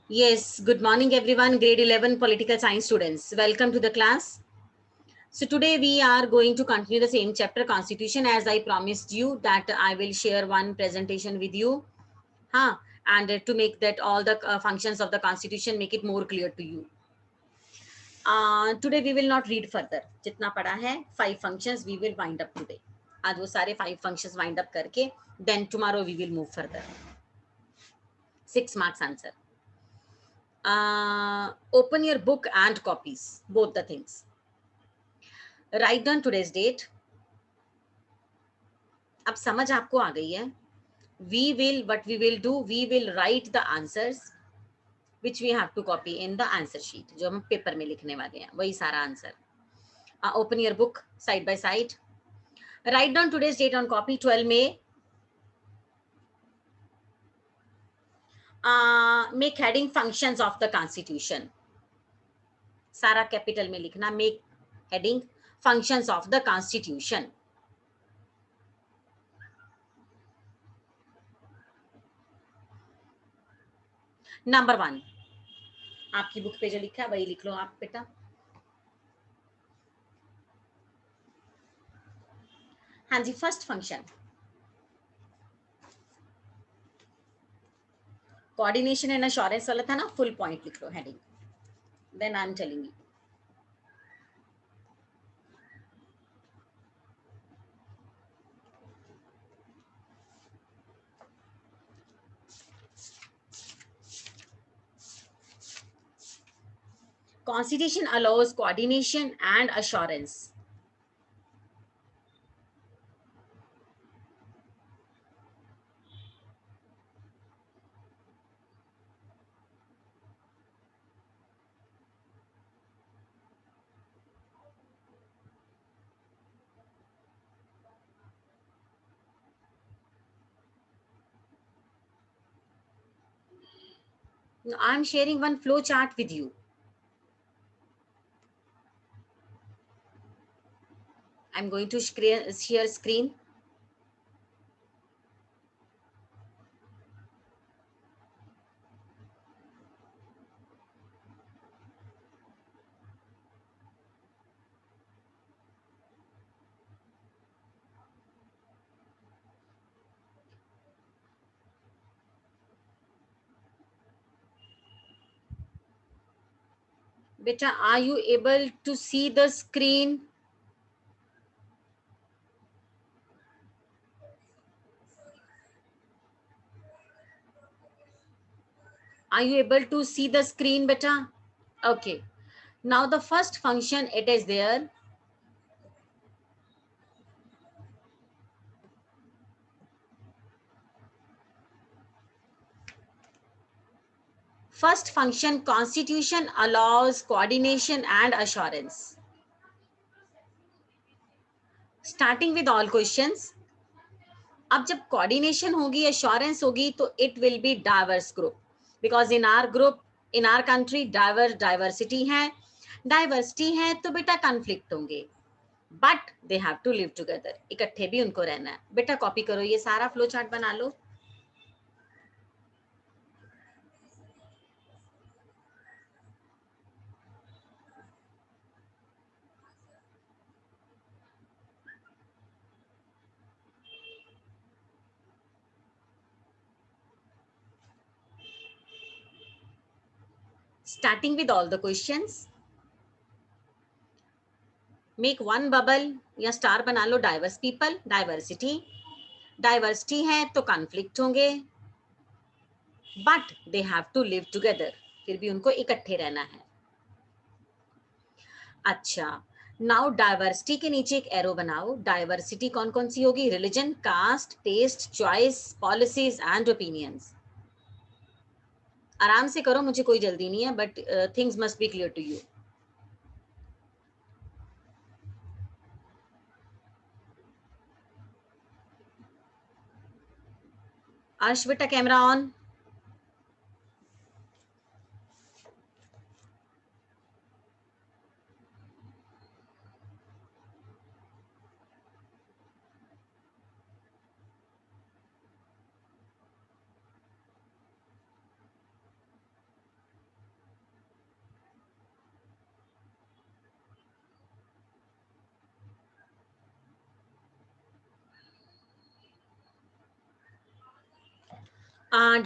Yes, good morning everyone, grade 11 political science students. Welcome to the class. So today we are going to continue the same chapter constitution as I promised you that I will share one presentation with you. And to make that all the functions of the constitution make it more clear to you. Today we will not read further. जितना पढ़ा है 5 functions we will wind up today. आज वो सारे 5 functions wind up करके then tomorrow we will move further. 6 marks answer. Open your book and copies, both the things. Write down today's date. अब समझ आपको आ गई है. What we will do, we will write the answers which we have to copy in the answer sheet. जो हम paper में लिखने वाले हैं वही सारा answer. Open your book side by side. Write down today's date on copy 12 May. Make heading functions of the constitution. सारा capital में लिखना. Make heading functions of the constitution. Number 1 आपकी बुक पे जो लिखा है वही लिख लो आप बेटा. हाँ जी, first function coordination and assurance वाला था ना. फुल पॉइंट लिख लो heading. Then I am telling you. Constitution allows coordination and assurance. I'm sharing one flow chart with you. I'm going to share screen. Beta, are you able to see the screen? Are you able to see the screen, beta? Okay. Now the first function, it is there. First function, constitution allows coordination and assurance. Starting with all questions. अब जब coordination होगी, assurance होगी, तो it will be diverse group. Because in our group, in our country diversity है तो बेटा conflict होंगे, but they have to live together. इकट्ठे भी उनको रहना है. बेटा कॉपी करो, ये सारा फ्लो चार्ट बना लो. Starting with all the questions. Make one bubble या स्टार बना लो. डाइवर्स पीपल, डाइवर्सिटी है तो कॉन्फ्लिक्ट होंगे, but they have to live together. फिर भी उनको इकट्ठे रहना है. अच्छा, नाउ डाइवर्सिटी के नीचे एक एरो बनाओ. डाइवर्सिटी कौन कौन सी होगी? Religion, caste, taste, choice, policies and opinions. आराम से करो, मुझे कोई जल्दी नहीं है, but things must be clear to you. Arsh बेटा कैमरा ऑन.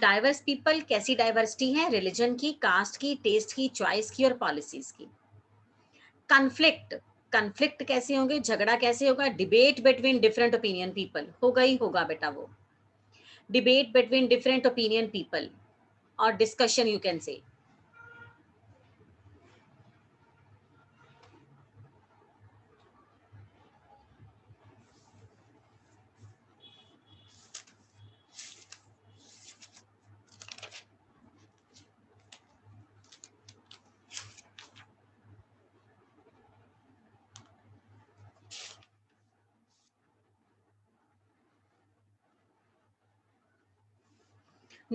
डाइवर्स पीपल कैसी डाइवर्सिटी है? रिलीजन की, कास्ट की, टेस्ट की, चॉइस की और पॉलिसीज की. कन्फ्लिक्ट, कन्फ्लिक्ट कैसे होंगे? झगड़ा कैसे होगा? Debate between different opinion people, होगा ही होगा बेटा वो. Debate between different opinion people और discussion you can say.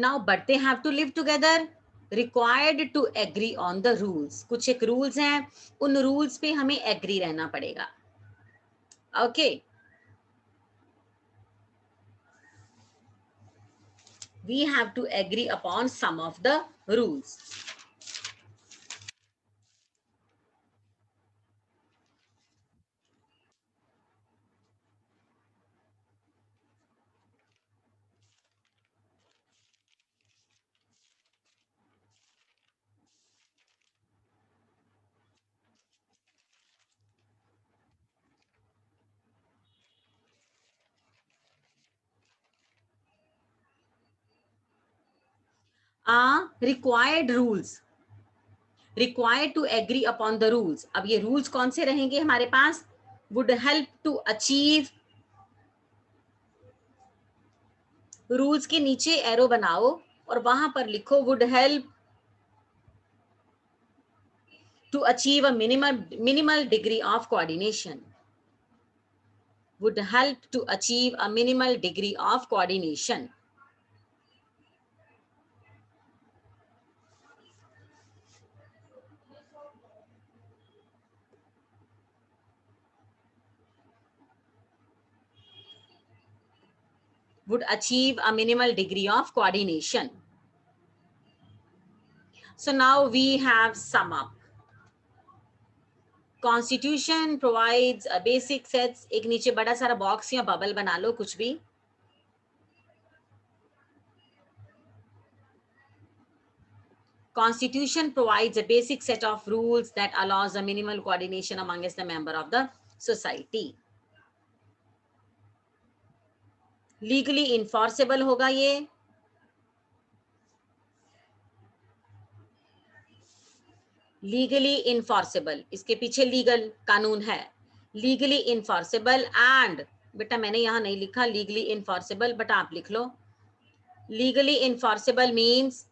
Now, but they have to live together, required to agree on the rules. कुछ एक रूल्स हैं, उन रूल्स पे हमें एग्री रहना पड़ेगा. Okay, we have to agree upon some of the rules. Required rules, required to agree upon the rules. अब ये रूल्स कौन से रहेंगे हमारे पास? Would help to achieve. Rules के नीचे एरो बनाओ और वहां पर लिखो would help to achieve a minimal degree of coordination. Would help to achieve a minimal degree of coordination. Would achieve a minimal degree of coordination. So now we have sum up. Constitution provides a basic sets. एक नीचे बड़ा सारा box या bubble बना लो कुछ भी. Constitution provides a basic set of rules that allows a minimal coordination amongst the member of the society. Legally enforceable होगा ये. लीगली इनफॉर्सेबल, इसके पीछे लीगल कानून है. लीगली इनफॉर्सेबल एंड, बेटा मैंने यहां नहीं लिखा लीगली इनफॉर्सेबल, बट आप लिख लो. Legally enforceable means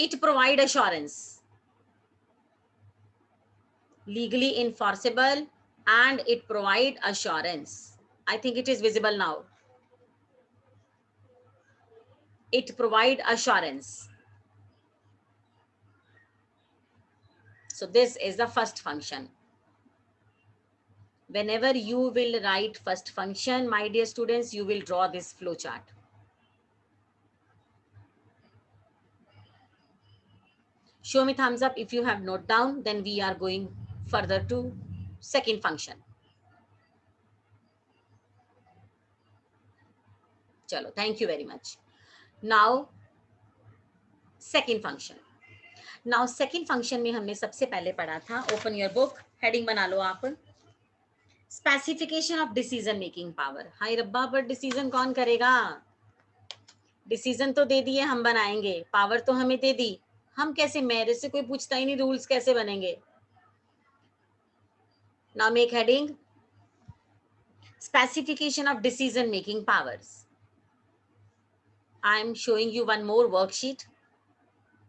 it provide assurance. Legally enforceable and it provide assurance. I think it is visible now. It provide assurance. So this is the first function. Whenever you will write first function, my dear students, you will draw this flow chart. Show me thumbs up if you have note down, then we are going further to second function. Chalo, thank you very much. Now second function. Now second function में हमने सबसे पहले पढ़ा था, open your book, heading बना लो आप. Specification of decision making power. हाय रब्बा, पर डिसीजन कौन करेगा? डिसीजन तो दे दिए, हम बनाएंगे. पावर तो हमें दे दी, हम कैसे? मेरे से कोई पूछता ही नहीं रूल्स कैसे बनेंगे. Now make heading specification of decision making powers. I am showing you one more worksheet,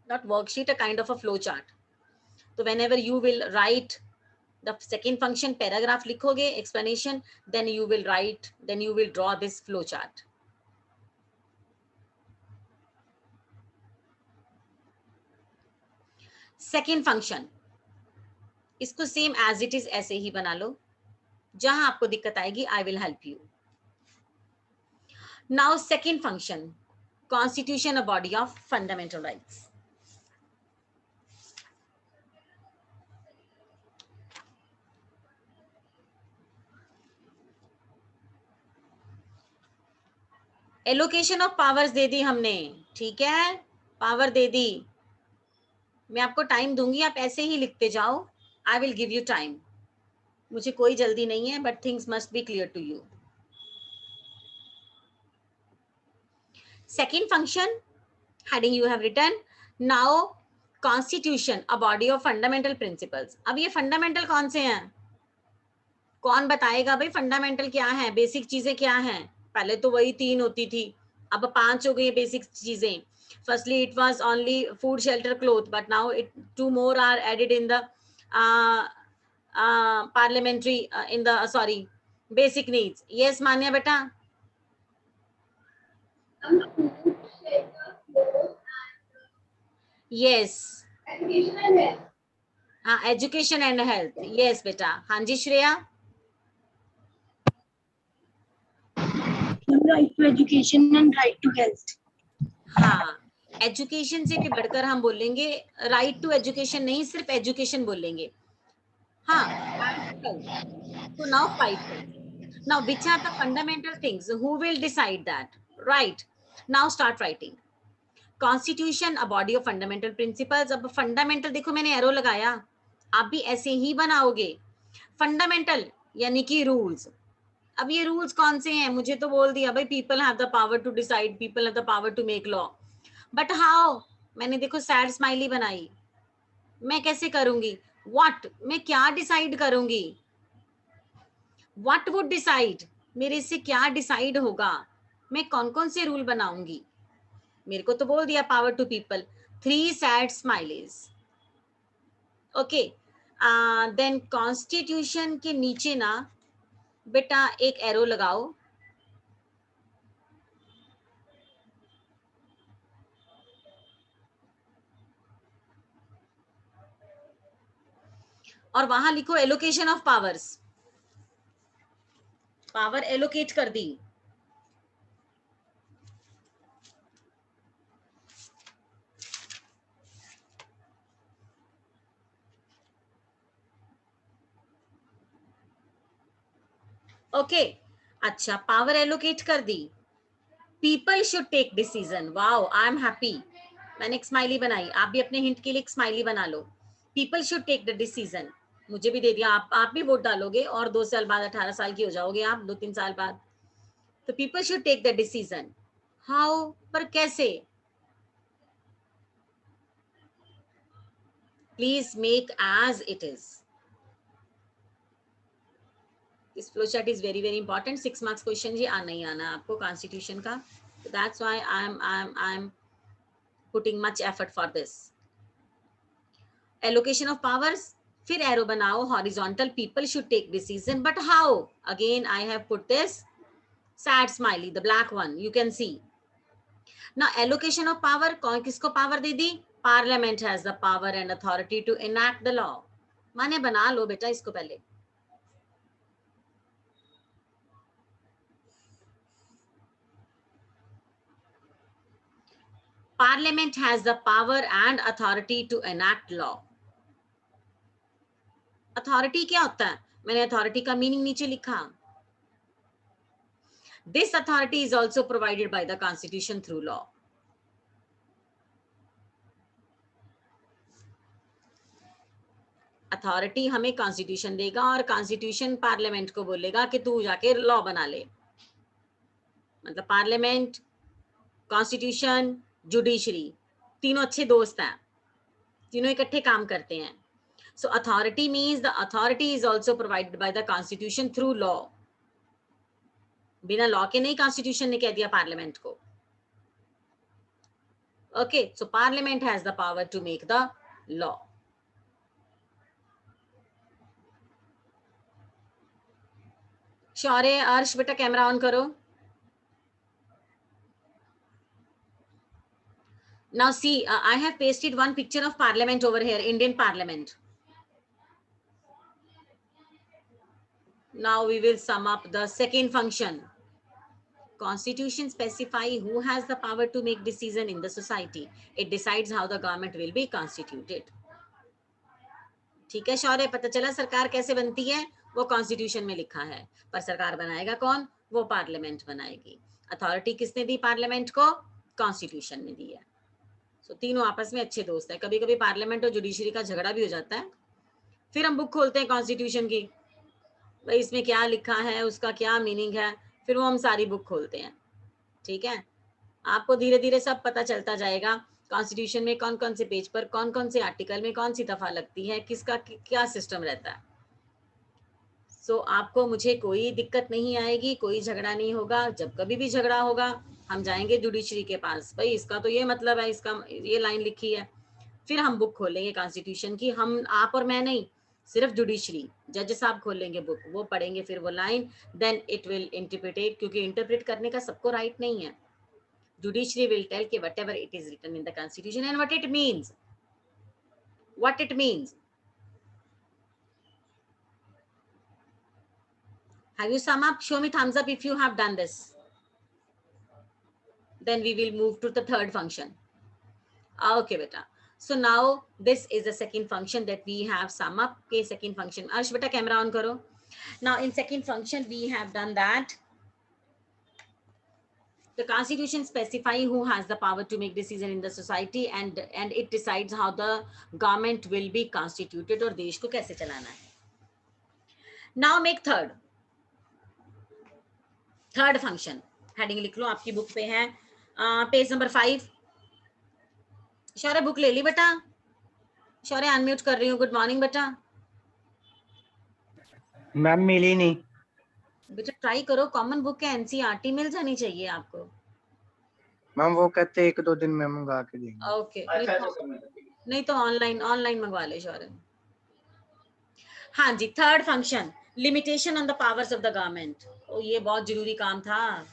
not worksheet, a kind of a flow chart. So whenever you will write the second function paragraph likhoge explanation, then you will write, then you will draw this flow chart. Second function, इसको same as it is ऐसे ही बना लो. जहां आपको दिक्कत आएगी I will help you. Now second function, constitution a body of fundamental rights. Allocation of powers दे दी हमने, ठीक है, पावर दे दी। मैं आपको टाइम दूंगी, आप ऐसे ही लिखते जाओ, I will give you time, मुझे कोई जल्दी नहीं है, but things must be clear to you. Second function heading you have written. Now constitution, a body of fundamental principles. अब ये फंडामेंटल कौन से हैं, कौन बताएगा भाई फंडामेंटल क्या है, बेसिक चीजें क्या हैं? पहले तो वही 3 होती थी, अब 5 हो गई बेसिक चीजें। Firstly it was only food shelter cloth, but now it 2 more are added in the parliamentary in the sorry basic needs. Yes Manya बेटा? Yes. हाँ, एजुकेशन एंड हेल्थ, यस बेटा। हाँ जी Shreya? Right to education and right to health. हाँ, education से भी बढ़कर हम बोलेंगे, राइट टू एजुकेशन नहीं, सिर्फ एजुकेशन बोलेंगे। हाँ, तो now 5 now which are the fundamental things, who will decide that, right? Now start writing. Constitution, a body of fundamental principles. अब फंडामेंटल देखो मैंने एरो लगाया, आप भी ऐसे ही बनाओगे। फंडामेंटल यानी कि रूल्स। अब ये रूल्स कौन से हैं, मुझे तो बोल दिया भाई people have the power to decide, people have the power to make law, but how? मैंने देखो सैड स्माइली बनाई, मैं कैसे करूंगी? व्हाट, मैं क्या डिसाइड करूंगी? व्हाट वुड डिसाइड, मेरे से क्या डिसाइड होगा? मैं कौन कौन से रूल बनाऊंगी? मेरे को तो बोल दिया power to people, 3 sad smileys. Okay, then constitution के नीचे ना बेटा एक एरो लगाओ, और वहां लिखो allocation of powers, power allocate कर दी। ओके, अच्छा पावर एलोकेट कर दी। People should take decision, wow I am happy. मैंने एक स्माइली बनाई, आप भी अपने हिंट के लिए एक स्माइली बना लो। People should take the decision, मुझे भी दे दिया, आप भी वोट डालोगे और 2 साल बाद 18 साल की हो जाओगे आप, 2-3 साल बाद। तो people should take the decision, how, पर कैसे? Please make as it is. This flow chart is very very important, 6 marks question जी आना ही आना आपको कॉन्स्टिट्यूशन का, so that's why I'm putting much effort for this. Allocation of powers, फिर arrow बनाओ horizontal, people should take decision, but how? Again I have put this sad smiley, the black one, you can see. ना allocation of power, कौन किसको power दे दी? Parliament has the power and authority to enact the law. माने बना लो बेटा इसको पहले। Parliament has the power and authority to enact law. Authority क्या होता है? मैंने अथॉरिटी का मीनिंग नीचे लिखा। This authority is also provided by the Constitution through law. Authority हमें कॉन्स्टिट्यूशन देगा और कॉन्स्टिट्यूशन पार्लियामेंट को बोलेगा कि तू जाके लॉ बना ले। मतलब पार्लियामेंट, कॉन्स्टिट्यूशन, जुडिशरी, तीनों अच्छे दोस्त हैं, तीनों इकट्ठे काम करते हैं। So authority means the authority is also provided by the constitution through law. बिना लॉ के नहीं कॉन्स्टिट्यूशन ने कह दिया पार्लियामेंट को। Okay, so parliament has the power to make the law. शौर्य, अर्श बेटा कैमरा ऑन करो। Now see, I have pasted one picture of parliament over here, Indian parliament. Now we will sum up the second function. Constitution specify who has the power to make decision in the society. It decides how the government will be constituted. ठीक है शौर्य, पता चला सरकार कैसे बनती है? वो constitution में लिखा है, पर सरकार बनाएगा कौन? वो पार्लियामेंट बनाएगी। अथॉरिटी किसने दी पार्लियामेंट को? कॉन्स्टिट्यूशन ने दी है। सो तीनों आपस में अच्छे दोस्त हैं। कभी कभी पार्लियामेंट और जुडिशरी का झगड़ा भी हो जाता है, फिर हम बुक खोलते हैं कॉन्स्टिट्यूशन की, भाई इसमें क्या लिखा है, उसका क्या मीनिंग है, फिर वो हम सारी बुक खोलते हैं। ठीक है, आपको धीरे धीरे सब पता चलता जाएगा कॉन्स्टिट्यूशन में कौन कौन से पेज पर कौन कौन से आर्टिकल में कौन सी दफा लगती है, किसका क्या सिस्टम रहता है। सो आपको मुझे कोई दिक्कत नहीं आएगी, कोई झगड़ा नहीं होगा। जब कभी भी झगड़ा होगा हम जाएंगे जुडिशरी के पास, भाई इसका तो ये मतलब है, इसका ये लाइन लिखी है, फिर हम बुक खोलेंगे कॉन्स्टिट्यूशन की। हम आप और मैं नहीं, सिर्फ जुडिशरी जज साहब खोलेंगे बुक, वो पढ़ेंगे फिर वो line, then it will interpret, क्योंकि इंटरप्रेट करने का सबको राइट नहीं है। जुडिशरी विल टेल कि whatever it is written in the constitution and what it means, what it means. Have you sum up? Show me thumbs up if you have done this. Then we will move to the third function. Okay, beta. So now this is the second function that we have sum up. Okay, second function. Arsh, beta, camera on karo. Now in second function we have done that the constitution specify who has the power to make decision in the society, and it decides how the government will be constituted और देश को कैसे चलाना है. Now make third function. Heading लिख लो, आपकी book पे है पेज नंबर 5. शौर्य बुक ले ली बेटा? शौर्य अनम्यूट कर रही हूँ. गुड मॉर्निंग बेटा. मैम मिली नहीं बेटा ट्राई करो, कॉमन बुक है, एनसीईआरटी मिल जानी चाहिए आपको. मैम, वो कहते 1-2 दिन में मंगा के देंगे. ओके, नहीं तो ऑनलाइन मंगवा ले शौर्य. हाँ जी, third function limitation on the powers of the government. ओ ये बहुत जरूरी काम था.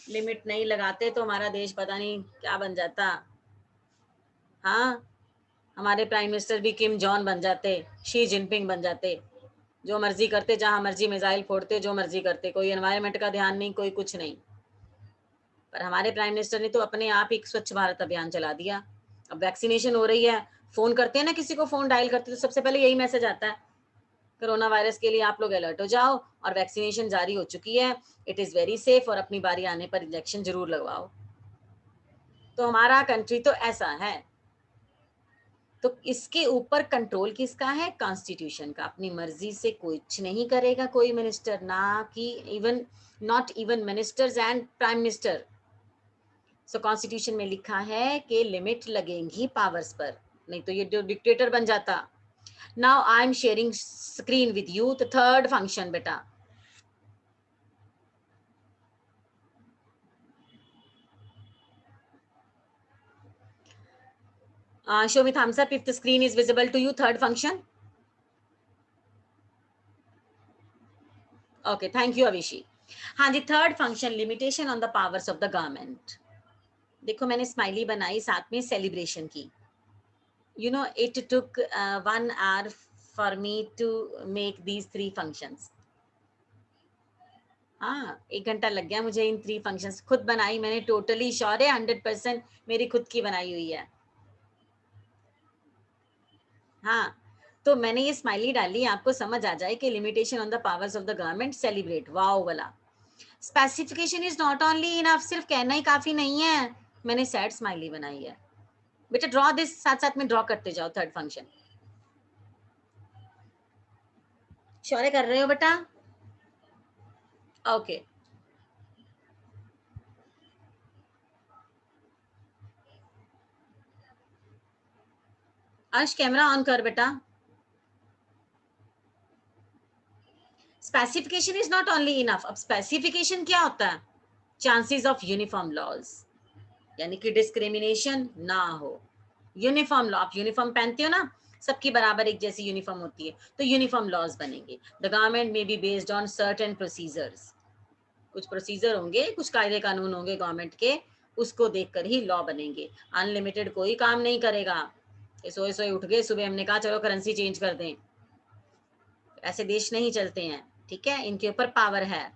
लिमिट नहीं लगाते तो हमारा देश पता नहीं क्या बन जाता. हाँ, हमारे प्राइम मिनिस्टर भी किम जॉन बन जाते, शी जिनपिंग बन जाते, जो मर्जी करते, जहां मर्जी मिसाइल फोड़ते, जो मर्जी करते, कोई एनवायरनमेंट का ध्यान नहीं, कोई कुछ नहीं. पर हमारे प्राइम मिनिस्टर ने तो अपने आप ही स्वच्छ भारत अभियान चला दिया. अब वैक्सीनेशन हो रही है, फोन करते हैं ना, किसी को फोन डायल करते तो सबसे पहले यही मैसेज आता है, कोरोना वायरस के लिए आप लोग अलर्ट हो जाओ और वैक्सीनेशन जारी हो चुकी है, इट इज वेरी सेफ, और अपनी बारी आने पर इंजेक्शन जरूर लगवाओ. तो हमारा कंट्री तो ऐसा है. तो इसके ऊपर कंट्रोल किसका है? कॉन्स्टिट्यूशन का. अपनी मर्जी से कुछ नहीं करेगा कोई मिनिस्टर, ना कि even not even ministers and prime minister. So constitution में लिखा है कि लिमिट लगेंगी पावर्स पर, नहीं तो ये जो डिक्टेटर बन जाता. Now I am sharing screen with you. The third function बेटा, show me thumbs up if the screen is visible to you. Third function. Okay, thank you Avishi. हाँ जी, third function limitation on the powers of the government. देखो मैंने smiley बनाई साथ में celebration की. You know, it took 1 hour for me to make these 3 functions. हाँ, 1 घंटा लग गया मुझे इन 3 फंक्शंस. खुद बनाई मैंने, टोटली श्योर है, 100% मेरी खुद की बनाई हुई है. हाँ, तो मैंने ये स्माइली डाली, आपको समझ आ जाए कि limitation on the powers of the government, celebrate, wow वाला. Specification is not only enough, सिर्फ कहना ही काफी नहीं है. मैंने सैड स्माइली बनाई है. बेटा ड्रॉ दिस, साथ साथ में ड्रॉ करते जाओ थर्ड फंक्शन. शौर्य कर रहे हो बेटा? ओके. अर्श कैमरा ऑन कर बेटा. Specification is not only enough. अब स्पेसिफिकेशन क्या होता है? चांसेस ऑफ यूनिफॉर्म लॉज, यानी कि डिस्क्रिमिनेशन ना हो. यूनिफॉर्म लॉ, आप यूनिफॉर्म पहनते हो ना, सबकी बराबर एक जैसी यूनिफॉर्म होती है, तो यूनिफॉर्म लॉज बनेंगे. द गवर्नमेंट में be based on certain procedures. कुछ प्रोसीजर होंगे, कुछ कायदे कानून होंगे गवर्नमेंट के, उसको देखकर ही लॉ बनेंगे. अनलिमिटेड कोई काम नहीं करेगा. सोए सोए उठ गए सुबह, हमने कहा चलो करेंसी चेंज कर दें, ऐसे देश नहीं चलते हैं. ठीक है, इनके ऊपर पावर है.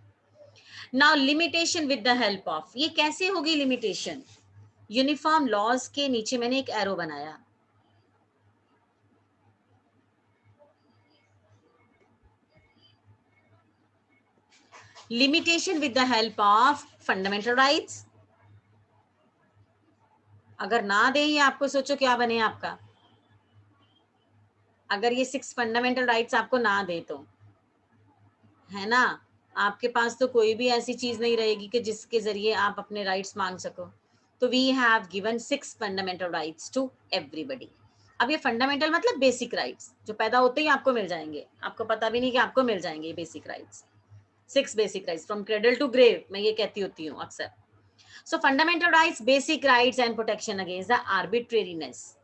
Now limitation with the help of, ये कैसे होगी लिमिटेशन? यूनिफॉर्म लॉज के नीचे मैंने एक एरो बनाया. Limitation with the help of fundamental rights. अगर ना दें ये आपको, सोचो क्या बने आपका, अगर ये 6 फंडामेंटल राइट्स आपको ना दे तो, है ना, आपके पास तो कोई भी ऐसी चीज नहीं रहेगी कि जिसके जरिए आप अपने राइट्स मांग सको। तो we have given 6 fundamental rights to everybody. अब ये फंडामेंटल मतलब बेसिक राइट्स जो पैदा होते ही आपको मिल जाएंगे, आपको पता भी नहीं कि आपको मिल जाएंगे ये basic rights. 6 basic rights from cradle to grave, मैं ये कहती होती हूँ अक्सर। So fundamental rights, basic rights and protection against the arbitrariness,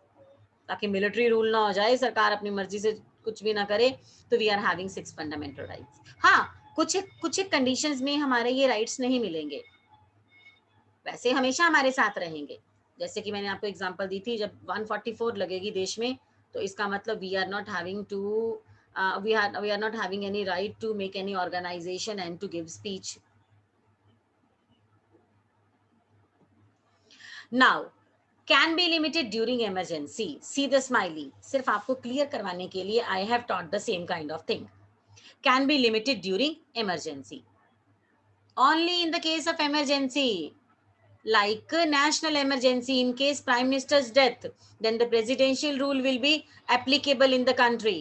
ताकि मिलिट्री रूल ना हो जाए, सरकार अपनी मर्जी से कुछ भी ना करे। तो we are having 6 fundamental rights. हाँ, कुछ एक कंडीशंस में हमारे ये राइट्स नहीं मिलेंगे, वैसे हमेशा हमारे साथ रहेंगे। जैसे कि मैंने आपको एग्जांपल दी थी, जब 144 लगेगी देश में, तो इसका मतलब we are not having to we are not having any right to make any organization and to give speech. Now can be limited during emergency. See the smiley, सिर्फ आपको क्लियर करवाने के लिए I have taught the same kind of thing. Can be limited during emergency. Only in the case of emergency, like national emergency, in case prime minister's death, then the presidential rule will be applicable in the country.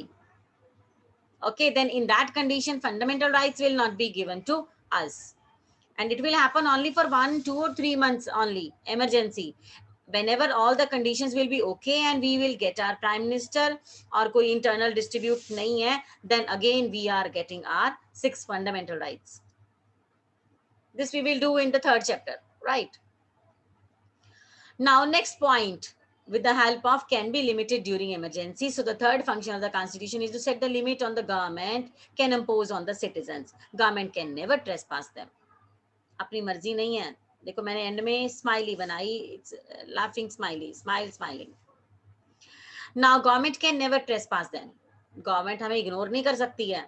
Okay, then in that condition fundamental rights will not be given to us, and it will happen only for 1, 2 or 3 months only, emergency. Whenever all the conditions will be okay and we will get our prime minister or koi internal dispute nahi hai, then again we are getting our 6 fundamental rights. This we will do in the 3rd chapter, right? Now next point, with the help of can be limited during emergency. So the third function of the constitution is to set the limit on the government can impose on the citizens. Government can never trespass them. अपनी मर्जी नहीं है। देखो मैंने and में smiley बनाई, it's laughing smiley, smile smiling. Now government can never trespass them, government हमें ignore नहीं कर सकती है।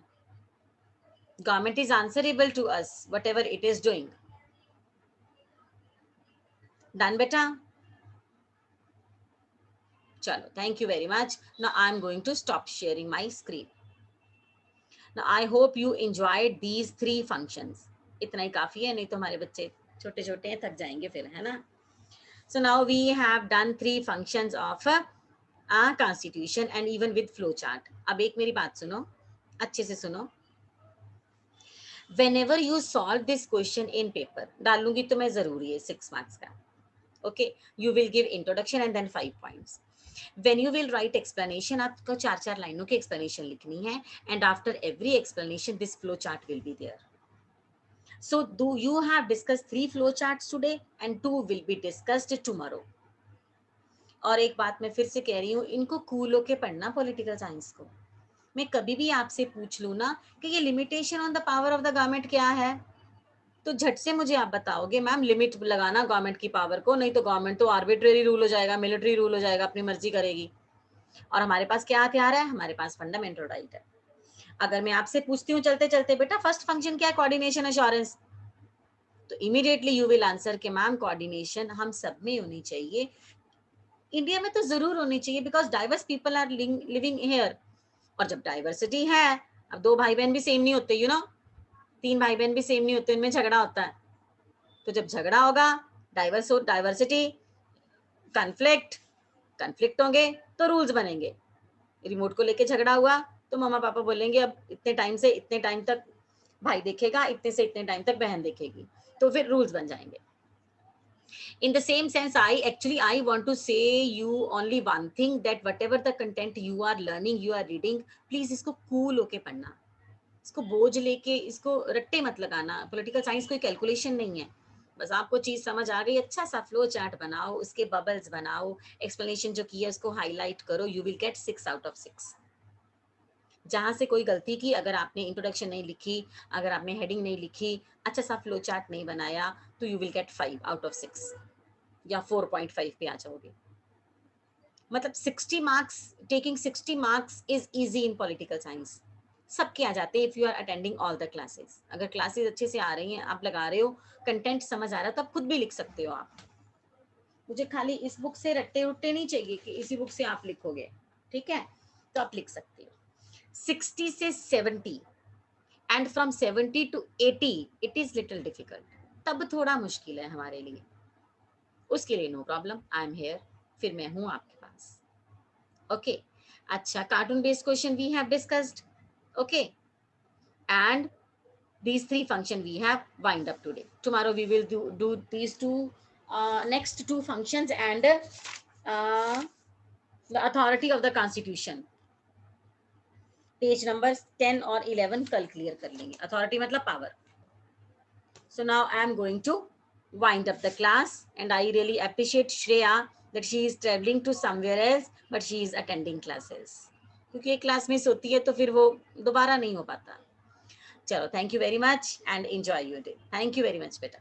Government is answerable to us whatever it is doing. Done बेटा? चलो, thank you very much. Now I am going to stop sharing my screen. Now I hope you enjoyed these 3 functions. इतना ही काफी है, नहीं तो हमारे बच्चे छोटे छोटे हैं, थक जाएंगे फिर, है ना? So now we have done 3 functions of a constitution and even with flow chart. अब एक मेरी बात सुनो, अच्छे से सुनो। Whenever you solve this question in paper, डालूंगी तो मैं जरूरी है 6 marks का. Okay, you will give introduction and then 5 points. When you will write explanation, आपको 4-4 लाइनों की explanation लिखनी है, and after every explanation this flow chart will be there. So do you have discussed 3 flow charts today and 2 will be discussed tomorrow. और एक बात मैं फिर से कह रही हूँ, इनको कूल होके पढ़ना पॉलिटिकल साइंस को। मैं कभी भी आपसे पूछ लूँ ना कि ये limitation on the power of the government क्या है, तो झट से मुझे आप बताओगे मैम लिमिट लगाना गवर्नमेंट की पावर को, नहीं तो गवर्नमेंट तो आर्बिट्रेरी रूल हो जाएगा, मिलिट्री रूल हो जाएगा, अपनी मर्जी करेगी। और हमारे पास क्या हथियार है? हमारे पास फंडामेंटल राइट है। अगर मैं आपसे पूछती हूँ चलते चलते, बेटा फर्स्ट फंक्शन क्या है? Coordination assurance. तो इमीडिएटली यू विल आंसर कि मैम कोऑर्डिनेशन हम सब में होनी चाहिए, इंडिया में तो जरूर होनी चाहिए, because diverse people are living here. और जब डाइवर्सिटी है, अब 2 भाई बहन भी सेम नहीं होते, 3 भाई बहन भी सेम नहीं होते, इनमें झगड़ा होता है। तो जब झगड़ा होगा, डाइवर्सिटी, कन्फ्लिक्ट होंगे तो रूल्स बनेंगे। रिमोट को लेके झगड़ा हुआ तो मम्मा पापा बोलेंगे अब इतने टाइम से इतने टाइम तक भाई देखेगा, इतने से इतने टाइम तक बहन देखेगी, तो फिर रूल्स बन जाएंगे। In the same sense, I want to say you only one thing, that whatever the content you are learning, you are reading, please इसको cool होके पढ़ना, इसको बोझ लेके, इसको रट्टे मत लगाना। पॉलिटिकल साइंस कोई कैलकुलेशन नहीं है, बस आपको चीज समझ आ गई, अच्छा सा फ्लो चार्ट बनाओ, उसके बबल्स बनाओ, एक्सप्लेनेशन जो की है उसको हाईलाइट करो, you will get 6 out of 6। जहां से कोई गलती की, अगर आपने इंट्रोडक्शन नहीं लिखी, अगर आपने हेडिंग नहीं लिखी, अच्छा सा फ्लो चार्ट नहीं बनाया, तो you will get 5 out of 6 या 4.5 पे आ जाओगे। मतलब 60 marks, taking 60 marks is easy in political science, सबके आ जाते हैं if you are attending all the classes. अगर क्लासेस अच्छे से आ रही हैं, आप लगा रहे हो, कंटेंट समझ आ रहा है, तो आप खुद भी लिख सकते हो। आप, मुझे खाली इस बुक से रट्टे उट्टे नहीं चाहिए कि इसी बुक से आप लिखोगे, ठीक है? तो आप लिख सकते हो। 60 से 70 and from 70 to 80 it is little difficult, तब थोड़ा मुश्किल है हमारे लिए, उसके लिए no problem, I am here, फिर मैं हूं आपके पास. ओके, अच्छा, cartoon based question we have discussed. Okay, and these three function we have wind up today. Tomorrow we will do these two next two functions and the authority of the constitution. Page number 10 और 11 कल clear कर लेंगे. Authority मतलब power. So now I am going to wind up the class and I really appreciate Shreya that she is traveling to somewhere else but she is attending classes. क्योंकि एक class miss होती है तो फिर वो दोबारा नहीं हो पाता. चलो, thank you very much and enjoy your day. Thank you very much बेटा.